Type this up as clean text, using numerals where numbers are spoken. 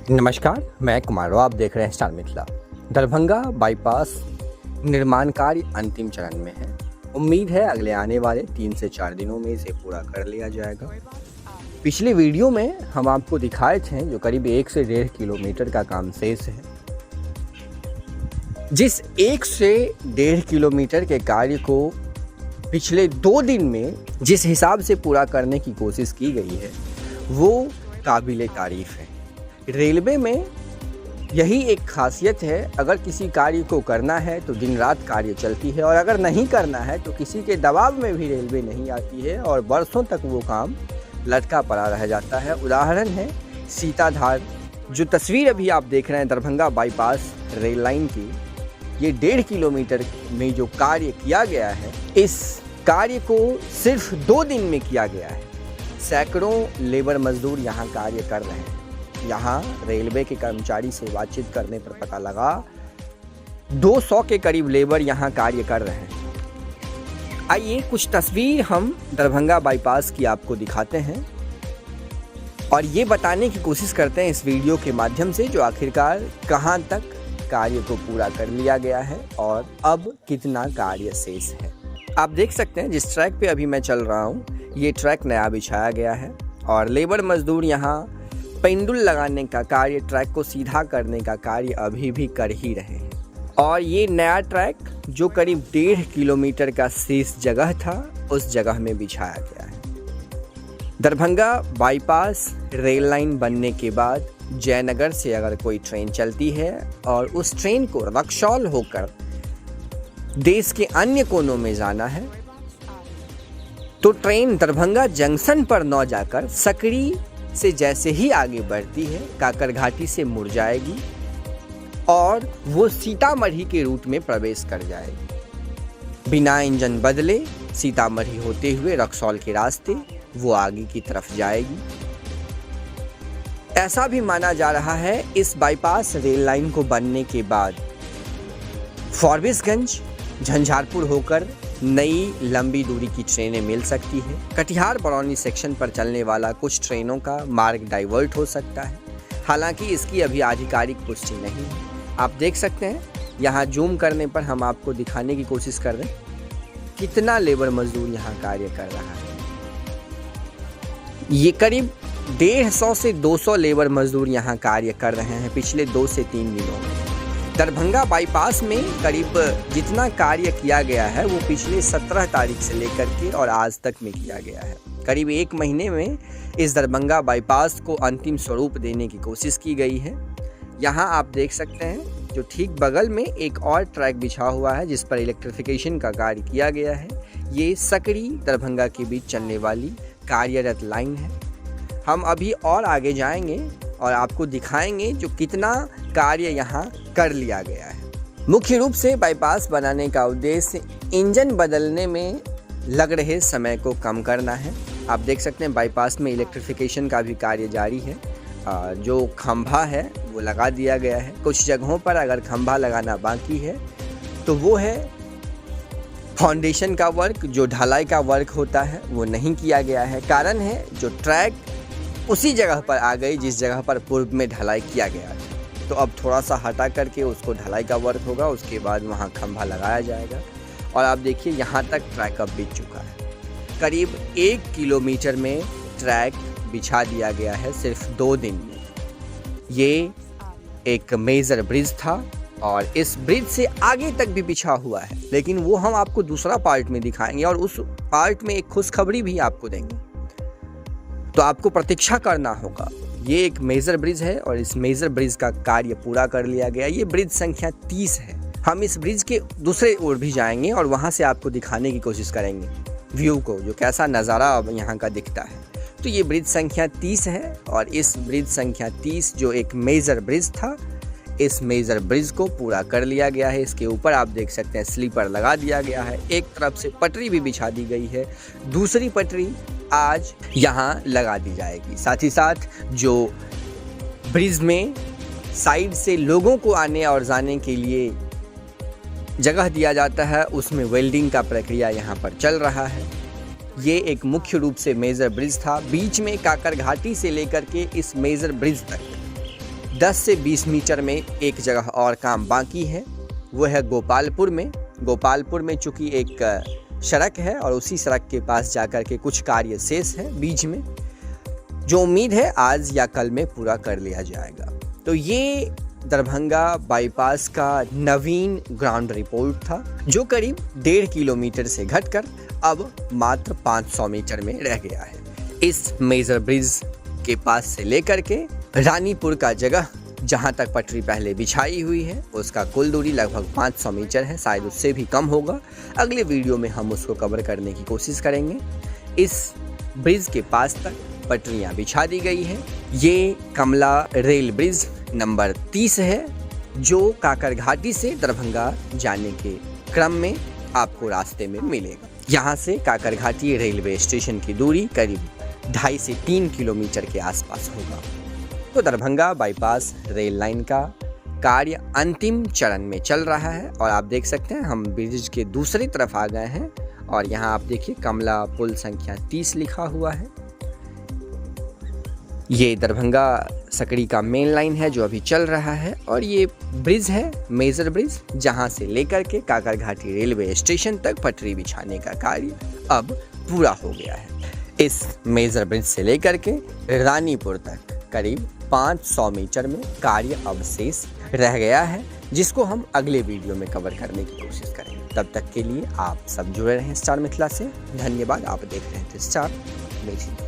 नमस्कार, मैं कुमार राव, आप देख रहे हैं स्टार मिथिला। दरभंगा बाईपास निर्माण कार्य अंतिम चरण में है। उम्मीद है अगले आने वाले 3 से 4 दिनों में इसे पूरा कर लिया जाएगा। पिछले वीडियो में हम आपको दिखाए थे जो करीब 1 से 1.5 किलोमीटर का काम शेष है। जिस 1 से 1.5 किलोमीटर के कार्य को पिछले 2 दिन में जिस हिसाब से पूरा करने की कोशिश की गई है वो काबिले तारीफ है। रेलवे में यही एक खासियत है, अगर किसी कार्य को करना है तो दिन रात कार्य चलती है, और अगर नहीं करना है तो किसी के दबाव में भी रेलवे नहीं आती है और बरसों तक वो काम लटका पड़ा रह जाता है। उदाहरण है सीताधार। जो तस्वीर अभी आप देख रहे हैं दरभंगा बाईपास रेल लाइन की, ये 1.5 किलोमीटर में जो कार्य किया गया है, इस कार्य को सिर्फ 2 दिन में किया गया है। सैकड़ों लेबर मजदूर यहाँ कार्य कर रहे हैं। यहाँ रेलवे के कर्मचारी से बातचीत करने पर पता लगा 200 के करीब लेबर यहाँ कार्य कर रहे हैं। आइए कुछ तस्वीर हम दरभंगा बाईपास की आपको दिखाते हैं और ये बताने की कोशिश करते हैं इस वीडियो के माध्यम से जो आखिरकार कहाँ तक कार्य को पूरा कर लिया गया है और अब कितना कार्य शेष है। आप देख सकते हैं जिस ट्रैक पे अभी मैं चल रहा हूँ, ये ट्रैक नया बिछाया गया है और लेबर मजदूर यहाँ पेंडुल लगाने का कार्य, ट्रैक को सीधा करने का कार्य अभी भी कर ही रहे हैं। और ये नया ट्रैक जो करीब 1.5 किलोमीटर का शेष जगह था, उस जगह में बिछाया गया है। दरभंगा बाईपास रेल लाइन बनने के बाद जयनगर से अगर कोई ट्रेन चलती है और उस ट्रेन को रक्सौल होकर देश के अन्य कोनों में जाना है, तो ट्रेन दरभंगा जंक्शन पर न जाकर सकरी से जैसे ही आगे बढ़ती है काकरघाटी से मुड़ जाएगी और वो सीतामढ़ी के रूट में प्रवेश कर जाएगी। बिना इंजन बदले सीतामढ़ी होते हुए रक्सौल के रास्ते वो आगे की तरफ जाएगी। ऐसा भी माना जा रहा है इस बाईपास रेल लाइन को बनने के बाद फॉरबिसगंज झंझारपुर होकर नई लंबी दूरी की ट्रेनें मिल सकती है। कटिहार बरौनी सेक्शन पर चलने वाला कुछ ट्रेनों का मार्ग डाइवर्ट हो सकता है, हालांकि इसकी अभी आधिकारिक पुष्टि नहीं है। आप देख सकते हैं यहाँ जूम करने पर हम आपको दिखाने की कोशिश कर रहे हैं कितना लेबर मजदूर यहाँ कार्य कर रहा है। ये करीब 150 से 200 लेबर मजदूर यहाँ कार्य कर रहे हैं पिछले 2 से 3 दिनों में। दरभंगा बाईपास में करीब जितना कार्य किया गया है वो पिछले 17 तारीख से लेकर के और आज तक में किया गया है। करीब 1 महीने में इस दरभंगा बाईपास को अंतिम स्वरूप देने की कोशिश की गई है। यहाँ आप देख सकते हैं जो ठीक बगल में एक और ट्रैक बिछा हुआ है जिस पर इलेक्ट्रिफिकेशन का कार्य किया गया है। ये सकरी दरभंगा के बीच चलने वाली कार्यरत लाइन है। हम अभी और आगे जाएंगे और आपको दिखाएंगे जो कितना कार्य यहाँ कर लिया गया है। मुख्य रूप से बाईपास बनाने का उद्देश्य इंजन बदलने में लग रहे समय को कम करना है। आप देख सकते हैं बाईपास में इलेक्ट्रिफिकेशन का भी कार्य जारी है। जो खंभा है वो लगा दिया गया है। कुछ जगहों पर अगर खंभा लगाना बाकी है तो वो है फाउंडेशन का वर्क, जो ढलाई का वर्क होता है वो नहीं किया गया है। कारण है जो ट्रैक उसी जगह पर आ गई जिस जगह पर पूर्व में ढलाई किया गया था, तो अब थोड़ा सा हटा करके उसको ढलाई का वर्क होगा, उसके बाद वहाँ खंभा लगाया जाएगा। और आप देखिए यहाँ तक ट्रैक अब बिछ चुका है। करीब 1 किलोमीटर में ट्रैक बिछा दिया गया है सिर्फ 2 दिन में। ये एक मेजर ब्रिज था और इस ब्रिज से आगे तक भी बिछा हुआ है, लेकिन वो हम आपको दूसरा पार्ट में दिखाएंगे और उस पार्ट में एक खुशखबरी भी आपको देंगे, तो आपको प्रतीक्षा करना होगा। ये एक मेजर ब्रिज है और इस मेजर ब्रिज का कार्य पूरा कर लिया गया। ये ब्रिज संख्या 30 है। हम इस ब्रिज के दूसरे ओर भी जाएंगे और वहाँ से आपको दिखाने की कोशिश करेंगे व्यू को, जो कैसा नज़ारा अब यहाँ का दिखता है। तो ये ब्रिज संख्या 30 है और इस ब्रिज संख्या 30 जो एक मेजर ब्रिज था, इस मेजर ब्रिज को पूरा कर लिया गया है। इसके ऊपर आप देख सकते हैं स्लीपर लगा दिया गया है। एक तरफ से पटरी भी बिछा दी गई है, दूसरी पटरी आज यहाँ लगा दी जाएगी। साथ ही साथ जो ब्रिज में साइड से लोगों को आने और जाने के लिए जगह दिया जाता है, उसमें वेल्डिंग का प्रक्रिया यहाँ पर चल रहा है। ये एक मुख्य रूप से मेजर ब्रिज था। बीच में काकर घाटी से लेकर के इस मेजर ब्रिज तक 10 से 20 मीटर में एक जगह और काम बाकी है, वो है गोपालपुर में। गोपालपुर में चूँकि एक सड़क है और उसी सड़क के पास जाकर के कुछ कार्य शेष है बीच में, जो उम्मीद है आज या कल में पूरा कर लिया जाएगा। तो ये दरभंगा बाईपास का नवीन ग्राउंड रिपोर्ट था, जो करीब 1.5 किलोमीटर से घटकर अब मात्र 500 मीटर में रह गया है। इस मेजर ब्रिज के पास से लेकर के रानीपुर का जगह जहां तक पटरी पहले बिछाई हुई है, उसका कुल दूरी लगभग 500 मीटर है, शायद उससे भी कम होगा। अगले वीडियो में हम उसको कवर करने की कोशिश करेंगे। इस ब्रिज के पास तक पटरियां बिछा दी गई है। ये कमला रेल ब्रिज नंबर 30 है, जो काकर घाटी से दरभंगा जाने के क्रम में आपको रास्ते में मिलेगा। यहाँ से काकर घाटी रेलवे स्टेशन की दूरी करीब 2.5 से 3 किलोमीटर के आसपास होगा। तो दरभंगा बाईपास रेल लाइन का कार्य अंतिम चरण में चल रहा है और आप देख सकते हैं हम ब्रिज के दूसरी तरफ आ गए हैं और यहाँ आप देखिए कमला पुल संख्या 30 लिखा हुआ है। ये दरभंगा सकड़ी का मेन लाइन है जो अभी चल रहा है और ये ब्रिज है मेजर ब्रिज, जहां से लेकर के काकर घाटी रेलवे स्टेशन तक पटरी बिछाने का कार्य अब पूरा हो गया है। इस मेजर ब्रिज से लेकर के रानीपुर तक करीब 500 मीटर में कार्य अवशेष रह गया है, जिसको हम अगले वीडियो में कवर करने की कोशिश करेंगे। तब तक के लिए आप सब जुड़े रहें स्टार मिथिला से। धन्यवाद। आप देख रहे थे स्टार मिथिला।